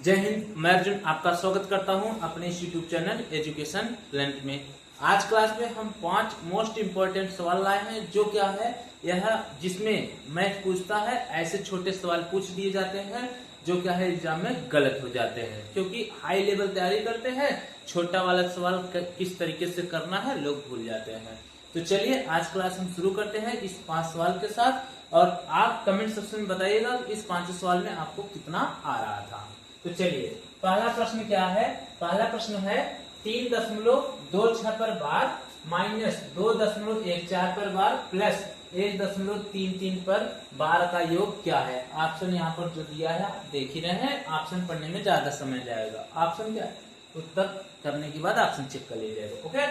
जय हिंद। मैं अर्जुन आपका स्वागत करता हूं अपने इस यूट्यूब चैनल एजुकेशन प्लेनेट में। आज क्लास में हम 5 मोस्ट इम्पोर्टेंट सवाल लाए हैं। जो क्या है, यह जिसमें मैथ पूछता है ऐसे छोटे सवाल पूछ दिए जाते हैं जो क्या है एग्जाम में गलत हो जाते हैं, क्योंकि हाई लेवल तैयारी करते हैं, छोटा वाला सवाल किस तरीके से करना है लोग भूल जाते हैं। तो चलिए आज क्लास हम शुरू करते हैं इस 5 सवाल के साथ, और आप कमेंट सेक्शन में बताइएगा इस 5 सवाल में आपको कितना आ रहा था। तो चलिए पहला प्रश्न क्या है। पहला प्रश्न है 3.26 पर बार माइनस 2.14 पर बार प्लस 1.33 पर बार का योग क्या है। ऑप्शन यहाँ पर जो दिया है आप देख ही रहे हैं। ऑप्शन पढ़ने में ज्यादा समय जाएगा। ऑप्शन क्या है, उत्तर करने के बाद ऑप्शन चेक कर लीजिएगा। ओके,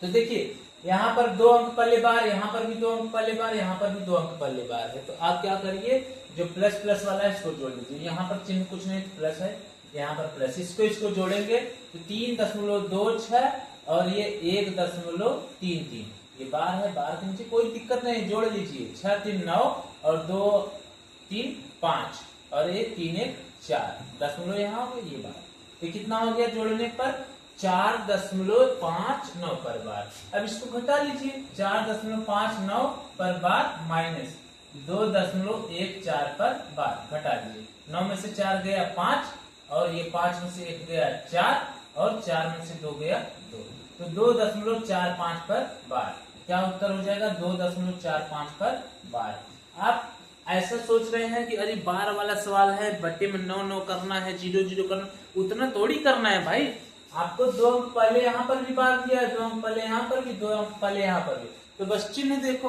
तो देखिए यहाँ पर 2 अंक पहले बार, यहाँ पर भी 2 अंक पहले बार, यहाँ पर भी 2 अंक पहले बार है। तो आप क्या करिए, जो प्लस प्लस वाला है इसको जोड़ लीजिए। यहाँ पर चिन्ह कुछ नहीं, प्लस है, यहाँ पर प्लस, इसको जोड़ेंगे तो 3.26 और ये 1.33। ये बार है, बार के नीचे कोई दिक्कत नहीं, जोड़ लीजिए। 6 3 9 और 2 3 5 और 1 3 1 4 दशमलव यहाँ हो गया। ये बार तो कितना हो गया जोड़ने पर 4.59 पर बार। अब इसको घटा लीजिए, 4.59 पर बार माइनस 2.14 पर बार, घटा लीजिए। 9 में से 4 गया 5 और ये 5 में से 1 गया 4 और 4 में से 2 गया 2, तो 2.45 पर बार। क्या उत्तर हो जाएगा, 2.45 पर बार। आप ऐसा सोच रहे हैं कि अरे बार वाला सवाल है, बट्टे में 9 9 करना है, 0 0 करना, उतना थोड़ी करना है भाई। आपको 2 अंक पहले यहाँ पर भी बार दिया है, 2 अंक पहले यहाँ पर भी, 2 अंक पहले यहाँ पर भी। तो बस चिन्ह देखो,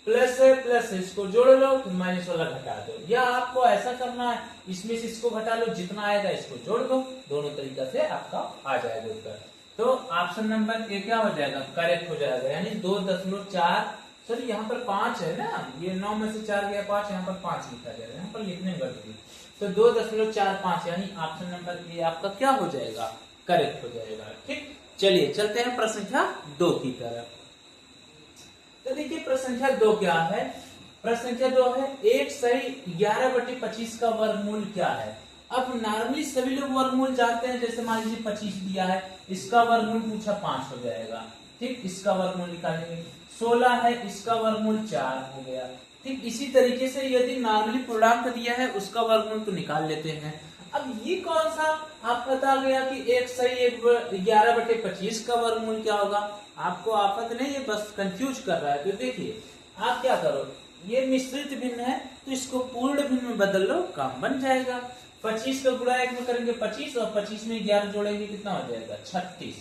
प्लस है प्लस है, इसको जोड़ लो, माइनस वाला घटा दो, या आपको ऐसा करना है इसमें से इसको घटा लो, जितना आएगा इसको जोड़ दो। दोनों तरीका से आपका आ जाएगा उत्तर। तो ऑप्शन नंबर ए क्या हो जाएगा, करेक्ट हो जाएगा। यानी 2.4, सॉरी यहाँ पर 5 है ना, ये 9 में से 4 गया 5, यहाँ पर 5 लिखा जाएगा, यहाँ पर लिखने में गलती। तो 2.45 यानी ऑप्शन नंबर ए आपका क्या हो जाएगा, करेक्ट हो जाएगा। ठीक, चलिए चलते हैं प्रश्न संख्या 2 की तरफ। तो देखिए प्रश्न संख्या 2 क्या है। प्रश्न संख्या 2 है 1 सही 11/25 का वर्गमूल क्या है। अब नॉर्मली सभी लोग वर्गमूल जानते हैं, जैसे मान लीजिए 25 दिया है, इसका वर्गमूल पूछा 5 हो जाएगा। ठीक, इसका वर्गमूल निकालेंगे। 16 है, इसका वर्गमूल 4 हो गया। ठीक, इसी तरीके से यदि नॉर्मली पूर्णांक दिया है उसका वर्गमूल तो निकाल लेते हैं। अब ये कौन सा आप बता गया कि 1 सही 11/25 का वर्गमूल क्या होगा। आपको आपत नहीं है, बस कंफ्यूज कर रहा है। तो देखिए आप क्या करो, ये मिश्रित भिन्न है तो इसको पूर्ण भिन्न में बदल लो, काम बन जाएगा। 25 का गुणा 1 में करेंगे 25 और 25 में 11 जोड़ेंगे कितना हो जाएगा 36।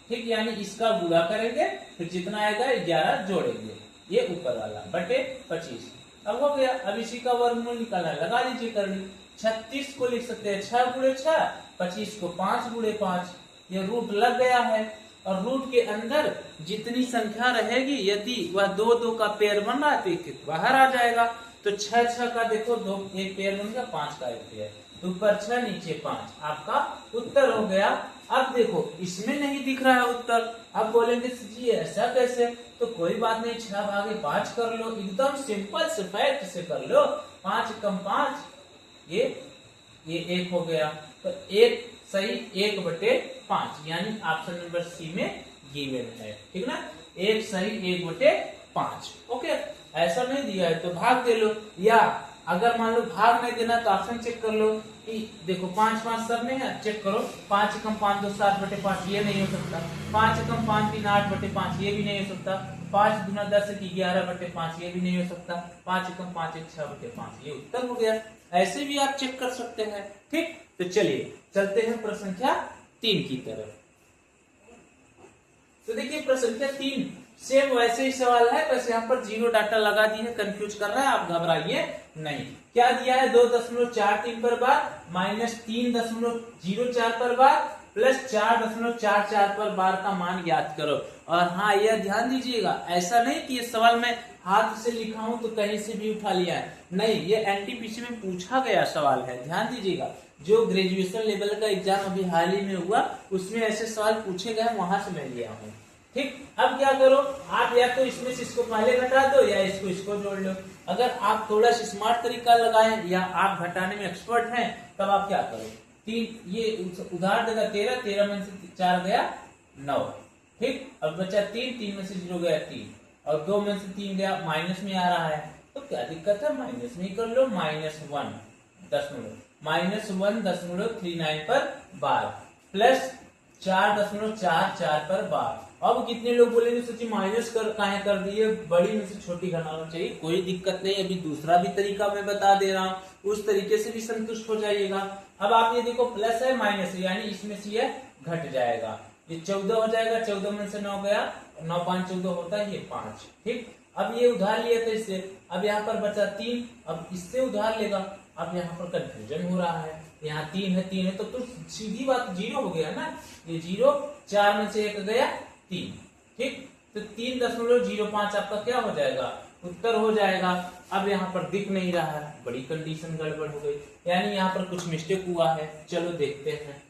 ठीक, यानी इसका गुणा करेंगे फिर जितना आएगा 11 जोड़ेंगे, ये ऊपर वाला बटे 25। अब हो गया। अब इसी का वर्गमूल निकालना, लगा लीजिए कर ली। 36 को लिख सकते हैं 6 गुणे 6, 25 को 5 गुणे 5, ये रूट लग गया है। और रूट के अंदर जितनी संख्या रहेगी, यदि वह 2 2 का पेयर बन रहा है तो एक बाहर आ जाएगा। तो 6 6 का देखो 2 एक पेयर बन गया, 5 का एक पेयर, तो ऊपर 6 नीचे 5, आपका उत्तर हो गया। अब देखो इसमें नहीं दिख रहा है उत्तर, अब बोलेंगे जी ऐसा कैसे, तो कोई बात नहीं, 6 भागे 5 कर लो, एकदम सिंपल से फैक्ट से कर लो। 5 कम 5 ये 1 हो गया। तो 1 सही 1/5 यानी ऑप्शन नंबर सी में गिवन है। ठीक ना, 1 सही 1/5। ओके, ऐसा नहीं दिया है तो भाग दे लो, या अगर मान लो भाग नहीं देना तो ऑप्शन चेक कर लो कि देखो 5 5 सब में है, चेक करो। 5 कम 5 2 7/5 ये नहीं हो सकता। 5 कम 5 3 8/5 ये भी नहीं हो सकता। 5 गुना 10 की 11/5 ये भी नहीं हो सकता। 5 कम 5 1 6/5 ये उत्तर हो गया। ऐसे भी आप चेक कर सकते हैं। ठीक, तो चलिए चलते हैं प्रश्न संख्या 3 की तरफ। तो देखिए प्रश्न संख्या 3 सेम वैसे ही सवाल है, बस यहाँ पर 0 डाटा लगा दी है, कंफ्यूज कर रहा है, आप घबराइए नहीं। क्या दिया है, 2.43 पर बार माइनस 3.04 पर बार प्लस 4.44 पर बार का मान ज्ञात करो। और हाँ, यह ध्यान दीजिएगा, ऐसा नहीं कि ये सवाल मैं हाथ से लिखा हूं तो कहीं से भी उठा लिया है, नहीं, ये एनटीपीसी में पूछा गया सवाल है। ध्यान दीजिएगा, जो ग्रेजुएशन लेवल का एग्जाम अभी हाल ही में हुआ उसमें ऐसे सवाल पूछे गए, वहां से मैं लिया हूँ। ठीक, अब क्या करो आप, या तो इसमें से इसको पहले घटा दो या इसको जोड़ लो। अगर आप थोड़ा सा स्मार्ट तरीका लगाएं या आप घटाने में एक्सपर्ट हैं तब आप क्या करो, तीन ये उधार देगा 13, 13 में से 4 गया 9, ठीक। अब बचा 3, 3 में से 0 गया 3, और 2 में से 3 गया, माइनस में आ रहा है, तो क्या दिक्कत है, माइनस में ही कर लो, -1.39 पर बार प्लस 4.44 पर बार। अब कितने लोग बोलेंगे सच्ची माइनस काहे कर दिए, बड़ी में से छोटी घटाना चाहिए, कोई दिक्कत नहीं, अभी दूसरा भी तरीका मैं बता दे रहा हूँ, उस तरीके से भी संतुष्ट हो जाइएगा। अब आप ये देखो प्लस है माइनस है, यानी इसमें से ये घट जाएगा, ये 14 हो जाएगा, 14 में से 9 गया, 9 5 14 होता है, ये 5, ठीक। अब ये उधार लिया था इससे, अब यहाँ पर बचा 3, अब इससे उधार लेगा, अब यहाँ पर कंफ्यूजन हो रहा है, यहाँ 3 है तो सीधी बात 0 हो गया ना, ये 0, 4 में से 1 गया 3, ठीक। तो 3.05 आपका क्या हो जाएगा, उत्तर हो जाएगा। अब यहाँ पर दिख नहीं रहा है, बड़ी कंडीशन गड़बड़ हो गई, यानी यहाँ पर कुछ मिस्टेक हुआ है, चलो देखते हैं,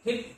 ठीक।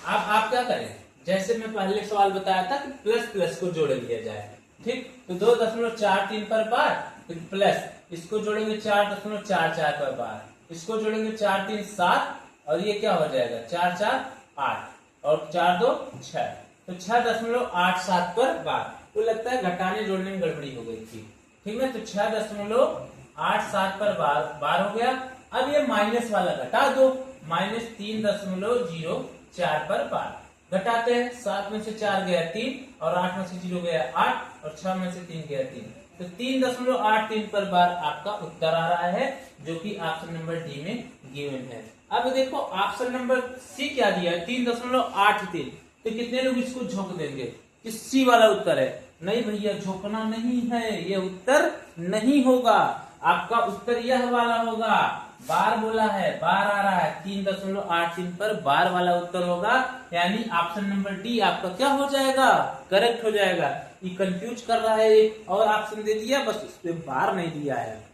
अब आप क्या करें, जैसे मैं पहले सवाल बताया था कि प्लस प्लस को जोड़ लिया जाए, ठीक। तो 2.43 पर बार, फिर प्लस इसको जोड़ेंगे 4.44 पर बार, इसको जोड़ेंगे 4 3 7, और ये क्या हो जाएगा 4 4 8 और 4 2 6, तो 6.87 पर बार। तो लगता है घटाने जोड़ने में गड़बड़ी हो गई थी, ठीक है। तो 6.87 पर बार हो गया। अब ये माइनस वाला घटा दो, -3.04 पर बार घटाते हैं, 7 में से 4 गया 3, और 8 में से 0 गया 8, और 6 में से 3 गया 3, तो 3.83 पर बार आपका उत्तर आ रहा है, जो कि ऑप्शन नंबर डी में गिवन है। अब देखो ऑप्शन नंबर सी क्या दिया है, 3.83, तो कितने लोग इसको झोंक देंगे कि सी वाला उत्तर है। नहीं भैया, झोंकना नहीं है, ये उत्तर नहीं होगा, आपका उत्तर यह वाला होगा, बार बोला है, बार आ रहा है, 3.83 पर बार वाला उत्तर होगा, यानी ऑप्शन नंबर डी आपका क्या हो जाएगा, करेक्ट हो जाएगा। ये कंफ्यूज कर रहा है, एक और ऑप्शन दे दिया, बस उस पे बार नहीं दिया है।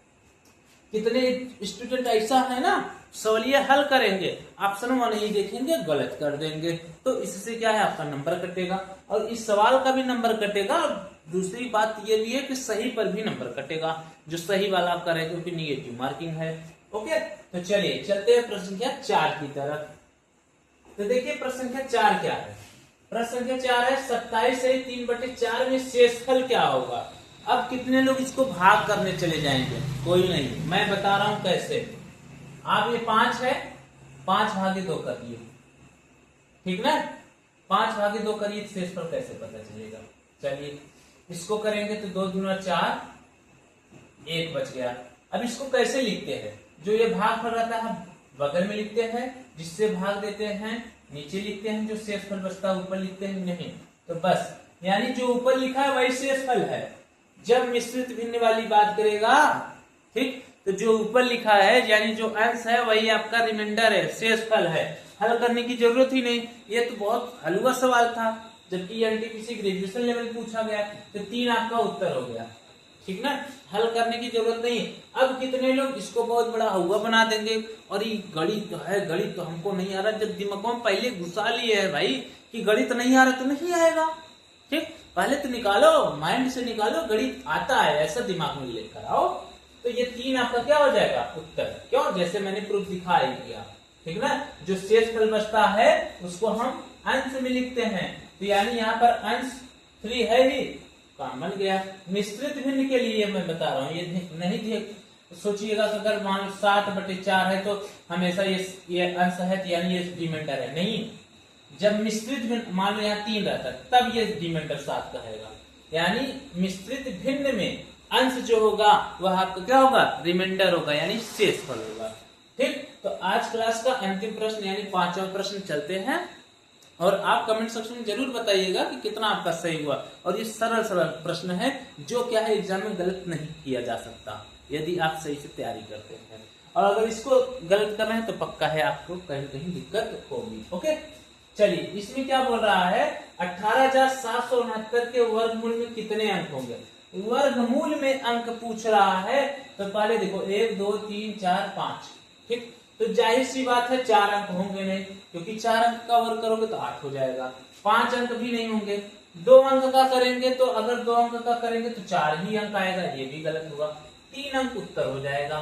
कितने स्टूडेंट ऐसा है ना, सवालिया हल करेंगे, ऑप्शन 1 ही देखेंगे, गलत कर देंगे, तो इससे क्या है, आपका नंबर कटेगा, और इस सवाल का भी नंबर कटेगा, और दूसरी बात ये भी है कि सही पर भी नंबर कटेगा, जो सही वाला आप करेंगे क्योंकि निगेटिव मार्किंग है। ओके, तो चलिए चलते हैं प्रश्न संख्या 4 की तरफ। तो देखिए प्रश्न संख्या 4 क्या है, प्रश्न संख्या 4 है 27 से 3/4 में शेषफल क्या होगा। अब कितने लोग इसको भाग करने चले जाएंगे, कोई नहीं, मैं बता रहा हूं कैसे। आप ये 5 है, 5 भागे 2 करिए, ठीक ना, 5 भागे 2 करिए, शेषफल कैसे पता चलेगा। चलिए इसको करेंगे तो 2 दूना 4, 1 बच गया। अब इसको कैसे लिखते हैं, जो ये भाग फल रहता है बगल में लिखते हैं, जिससे भाग देते हैं नीचे लिखते हैं, जो शेषफल बचता है ऊपर लिखते हैं नहीं, तो बस यानी जो ऊपर लिखा है वही शेषफल है। जब मिश्रित भिन्न वाली बात करेगा, ठीक, तो जो ऊपर लिखा है यानी जो अंश है वही आपका रिमाइंडर है, शेषफल है, हल करने की जरूरत ही नहीं। ये तो बहुत हलवा सवाल था, जबकि एनटीपीसी ग्रेजुएशन लेवल पूछा गया, तो 3 आपका उत्तर हो गया, ठीक ना, हल करने की जरूरत नहीं। अब कितने लोग इसको बहुत बड़ा हुआ बना देंगे, और ये गणित है, गणित तो हमको नहीं आ रहा, जब दिमाग में पहले घुसा लिए है भाई कि गणित नहीं आ रहा तो नहीं आएगा, ठीक, पहले तो निकालो, माइंड से निकालो, गणित आता है, ऐसा दिमाग में लेकर आओ। तो ये 3 आपका क्या हो जाएगा उत्तर, क्यों, जैसे मैंने प्रूफ दिखा ही दिया, ठीक ना। जो शेषफल बचता है उसको हम अंश में लिखते हैं, तो यानी यहाँ पर अंश 3 है ही, काम बन गया। मिश्रित भिन्न के लिए मैं बता रहा हूँ, ये नहीं सोचिएगा कि अगर मान 7/4 है तो हमेशा ये अंश है, तो यानी ये रिमाइंडर है, नहीं। जब मिश्रित भिन्न मान लो यहाँ 3 रहता है, तब ये रिमाइंडर 7 कहेगा, यानी मिश्रित भिन्न में अंश जो होगा वह आपका क्या होगा, रिमाइंडर होगा, यानी शेषफल होगा, ठीक। तो आज क्लास का अंतिम प्रश्न यानी 5वां प्रश्न चलते हैं, और आप कमेंट सेक्शन में जरूर बताइएगा कि कितना आपका सही हुआ। और ये सरल सरल प्रश्न है, जो क्या है एग्जाम में गलत नहीं किया जा सकता यदि आप सही से तैयारी करते हैं, और अगर इसको गलत कर रहे हैं तो पक्का है आपको कहीं न कहीं दिक्कत होगी। ओके, चलिए इसमें क्या बोल रहा है, 18,769 के वर्गमूल में कितने अंक होंगे। वर्गमूल में अंक पूछ रहा है, तो पहले देखो 1 2 3 4 5, ठीक, तो जाहिर सी बात है 4 अंक होंगे नहीं, क्योंकि 4 अंक का वर्ग करोगे तो 8 हो जाएगा। 5 अंक भी नहीं होंगे। 2 अंक का करेंगे तो अगर 2 अंक का करेंगे तो 4 ही अंक आएगा, ये भी गलत होगा। 3 अंक उत्तर हो जाएगा।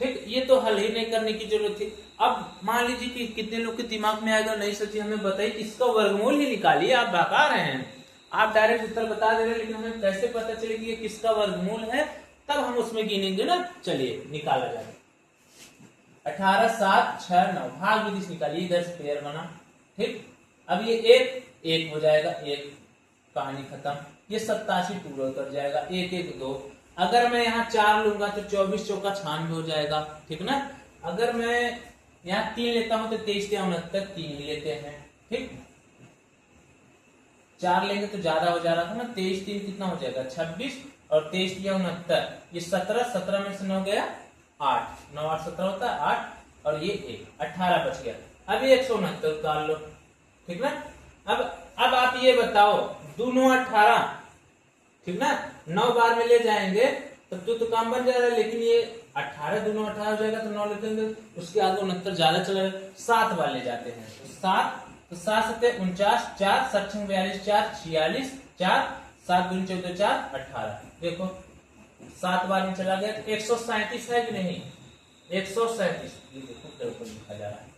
ठीक, ये तो हल ही नहीं करने की जरूरत थी। अब मान लीजिए कि कितने लोग के दिमाग में आएगा, नहीं सोचिए, हमें बताइए इसका वर्गमूल ही निकालिए। आप बता रहे हैं, आप डायरेक्ट उत्तर बता दे रहे हैं, लेकिन हमें कैसे पता चले कि ये किसका वर्गमूल है, तब हम उसमें गिनेंगे ना। चलिए निकाला जाए। 18 7 6 9 भाग विधि से निकालिए, इधर से पेयर बना। ठीक, अब ये एक हो जाएगा, एक, कहानी खत्म। ये 87 पूरा उतर जाएगा, 1 1 2। अगर मैं यहाँ 4 लूंगा तो 24 चौका 96 हो जाएगा, ठीक ना। अगर मैं यहाँ 3 लेता हूं तो 23 के 69, 3 ही लेते हैं। ठीक, 4 लेंगे तो ज्यादा हो जा रहा था ना, 23 3 कितना हो जाएगा 26, और 23 3 69, ये 17, 17 में से 9 गया 8, 9 8 17 होता है 8, और ये 1 18 बच गया। अब ये 169 उतार लो, ठीक ना। अब आप ये बताओ, दोनों 18, ठीक ना, 9 बार में ले जाएंगे तब तो काम बन जाएगा, लेकिन ये 18 दोनों 18 हो जाएगा तो 9 ले देंगे, उसके आगे 69 ज्यादा चला, 7 बार ले जाते हैं तो 7, तो 7 7 49, 4 7 42, 4 46, 4 7 2 14 4 18। देखो 7 बार में चला गया तो 137 है कि नहीं, 137, ये देखो ऊपर लिखा जा रहा है।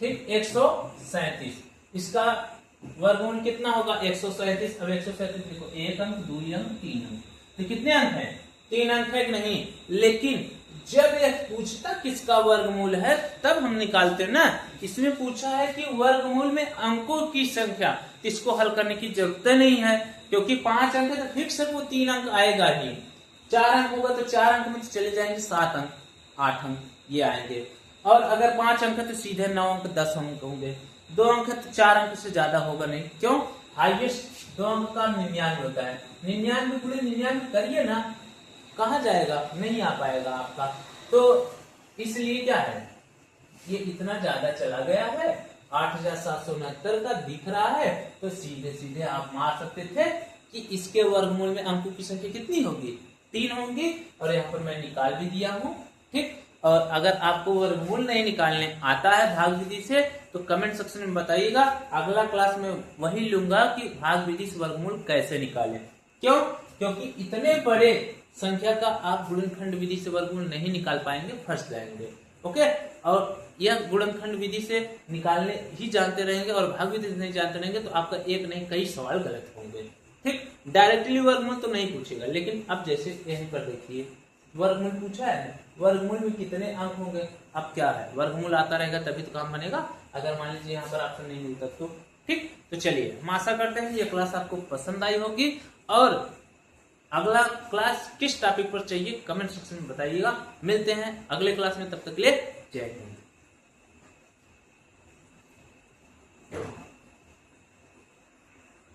ठीक, 137, इसका वर्गमूल कितना होगा 137। अब 137 देखो, 1 अंक 2 अंक 3 अंक, तो कितने अंक हैं 3 अंक है कि नहीं। लेकिन जब यह पूछता किसका वर्गमूल है तब हम निकालते ना। इसमें पूछा है कि वर्गमूल में अंकों की संख्या, इसको हल करने की जरूरत नहीं है, क्योंकि 5 अंक है तो फिक्स है, वो 3 अंक आएगा ही। 4 अंक होगा तो 4 अंक में तो चले जाएंगे 7 अंक 8 अंक ये आएंगे, और अगर 5 अंक है तो सीधे 9 अंक 10 अंक होंगे। 2 अंक है तो 4 अंक से ज्यादा होगा नहीं, क्यों, हाईएस्ट 2 अंक का 99 होता है। 99 गुणे 99 करिए ना, कहा जाएगा, नहीं आ पाएगा आपका। तो इसलिए क्या है, ये इतना ज्यादा चला गया है, 8769 का दिख रहा है, तो सीधे सीधे आप मार सकते थे कि इसके वर्गमूल में अंकों की संख्या कितनी होगी 3 होंगी, और यहाँ पर मैं निकाल भी दिया हूँ। ठीक, और अगर आपको वर्गमूल नहीं निकालने आता है भाग विधि से तो कमेंट सेक्शन में बताइएगा, अगला क्लास में वही लूंगा कि भाग विधि से वर्गमूल कैसे निकालें। क्यों, क्योंकि इतने बड़े संख्या का आप गुणनखंड विधि से वर्गमूल नहीं निकाल पाएंगे, फंस जाएंगे। ओके, और यह गुणनखंड विधि से निकालने ही जानते रहेंगे और भाग विधि से नहीं जानते रहेंगे तो आपका एक नहीं कई सवाल गलत होंगे। ठीक, डायरेक्टली वर्गमूल तो नहीं पूछेगा, लेकिन अब जैसे यहीं पर देखिए वर्गमूल पूछा है, वर्गमूल में कितने अंक होंगे। अब क्या है, वर्गमूल आता रहेगा तभी तो काम बनेगा, अगर मान लीजिए यहाँ पर ऑप्शन नहीं मिलता तो। ठीक, तो चलिए हम आशा करते हैं ये क्लास आपको पसंद आई होगी, और अगला क्लास किस टॉपिक पर चाहिए कमेंट सेक्शन में बताइएगा। मिलते हैं अगले क्लास में, तब तक के लिए जय हिंद।